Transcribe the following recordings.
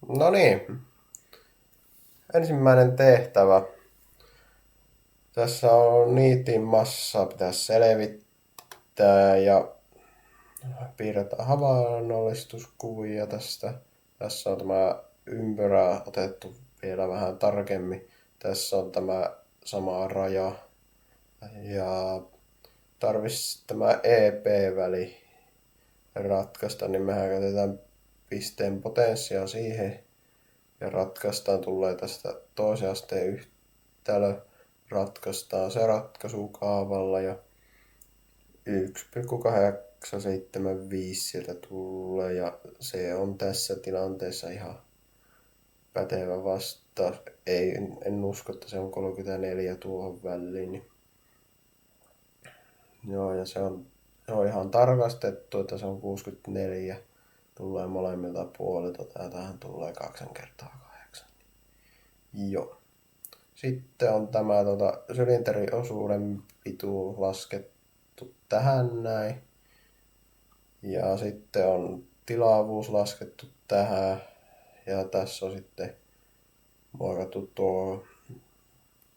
No niin, ensimmäinen tehtävä. Tässä on niitin massa, pitäisi selvittää ja piirretään havainnollistuskuvia tästä. Tässä on tämä ympyrä otettu vielä vähän tarkemmin. Tässä on tämä sama raja ja tarvitsisi tämä EP-väli ratkaista, niin mehän käytetään pisteen potenssia siihen ja ratkaistaan, tulee tästä toisen asteen yhtälö, ratkaistaan se ratkaisukaavalla ja 1,875 sieltä tulee ja se on tässä tilanteessa ihan pätevä vastaus. En usko, että se on 34 tuohon väliin. Niin. Joo, ja se on ihan tarkastettu, että se on 64. Tulee molemmilta puolilta. Tähän tulee 2 kertaa 8. Joo. Sitten on tämä sylinteriosuuden pituus laskettu tähän näin. Ja sitten on tilavuus laskettu tähän. Ja tässä on sitten muokattu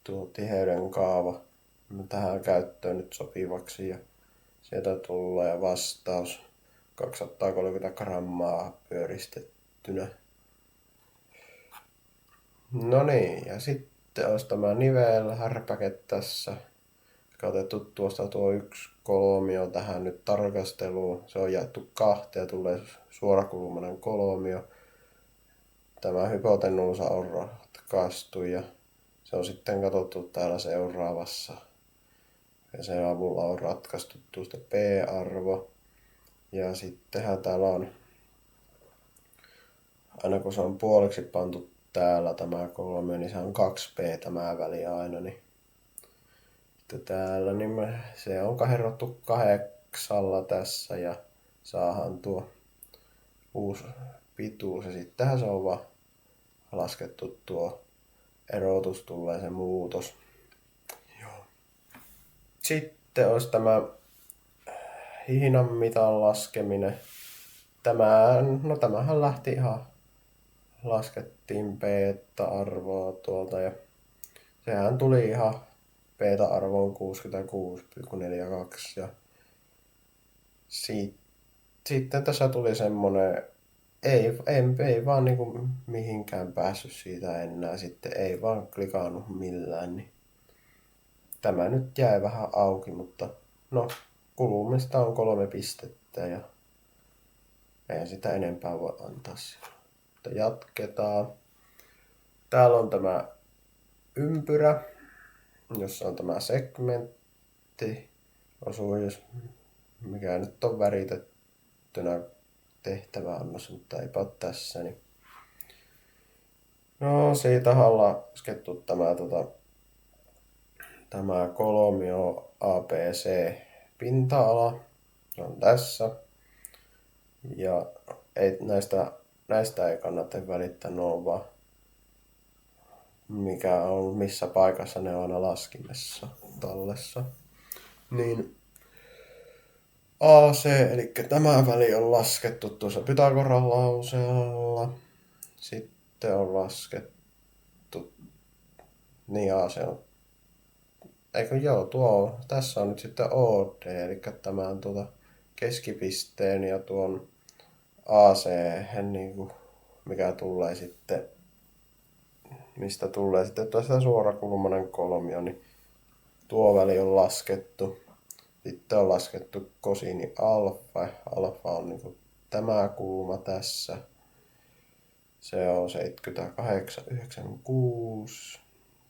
tuo tiheyden kaava tähän käyttöön nyt sopivaksi. Ja sieltä tulee vastaus 230 grammaa pyöristettynä. No niin, ja sitten olisi tämä nivelhärpäke tässä. Otettu tuosta tuo 1 kolmio tähän nyt tarkasteluun. Se on jaettu 2 ja tulee suorakulmainen kolmio. Tämä hypotenuusa on ratkaistu ja se on sitten katsottu täällä seuraavassa. Ja sen avulla on ratkaistu tuosta P-arvo. Ja sittenhän täällä on, aina kun se on puoliksi pantu täällä tämä kolmio, niin se on 2P tämä väli aina. Niin täällä niin se on herrottu 8 tässä ja saadaan tuo uusi pituus. Ja sittenhän se on vaan laskettu tuo erotus, tulee se muutos. Joo. Sitten olisi tämä hiinan mitan laskeminen. Tämähän lähti ihan, laskettiin beta-arvoa tuolta ja sehän tuli ihan beta-arvoon 66,42 ja sitten tässä tuli semmonen, ei vaan niinku mihinkään päässyt siitä enää, sitten ei vaan klikannut millään, niin tämä nyt jäi vähän auki, mutta no kulumista on 3 pistettä ja ei sitä enempää voi antaa sillä. Mutta jatketaan. Täällä on tämä ympyrä, jossa on tämä segmentti osuus, mikä nyt on väritettynä tehtäväannossa, mutta eipä ole tässä. Niin. No siitä on laskettu tämä kolmio ABC pinta-ala. Se on tässä. Ja näistä ei kannata välittää, ne on vaan mikä on, missä paikassa ne on aina laskimessa tallessa. Niin AC, eli tämä väli on laskettu tuossa Pythagoran lauseella. Sitten on laskettu, niin AC on, eikö joo, tässä on nyt sitten OD, eli tämän keskipisteen ja tuon AC, niin kuin, mikä tulee sitten, mistä tulee sitten tuosta suorakulmainen kolmio, niin tuo väli on laskettu. Sitten on laskettu kosiini alfa. Alfa on niin kuin tämä kulma tässä. Se on 78,96.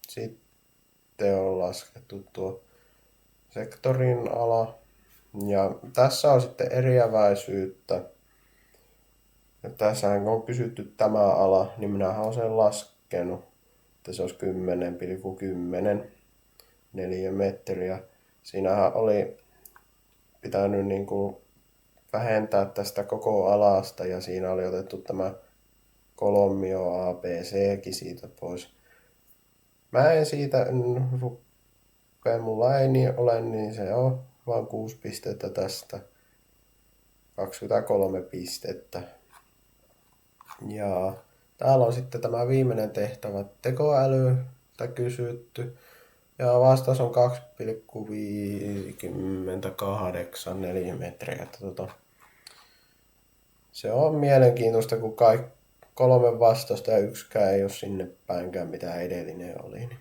Sitten on laskettu tuo sektorin ala. Ja tässä on sitten eriäväisyyttä. Ja tässä on kysytty tämä ala, niin minähän olen sen laskenut, että se olisi 10,10 neliömetriä. Siinähän oli pitänyt niin kuin vähentää tästä koko alasta ja siinä oli otettu tämä kolmio ABCkin siitä pois. Mä en siitä rupea, mulla ei niin ole, niin se on vaan 6 pistettä tästä. 23 pistettä. Ja Täällä on sitten tämä viimeinen tehtävä tekoälystä kysytty. Ja vastaus on 2,58 nelimetriä. Se on mielenkiintoista, kun kaikki 3 vastausta ja yksikään ei ole sinne päinkään, mitä edellinen oli. Niin.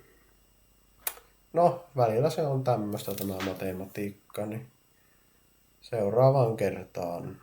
No, välillä se on tämmöistä tämä matematiikka, niin seuraavaan kertaan.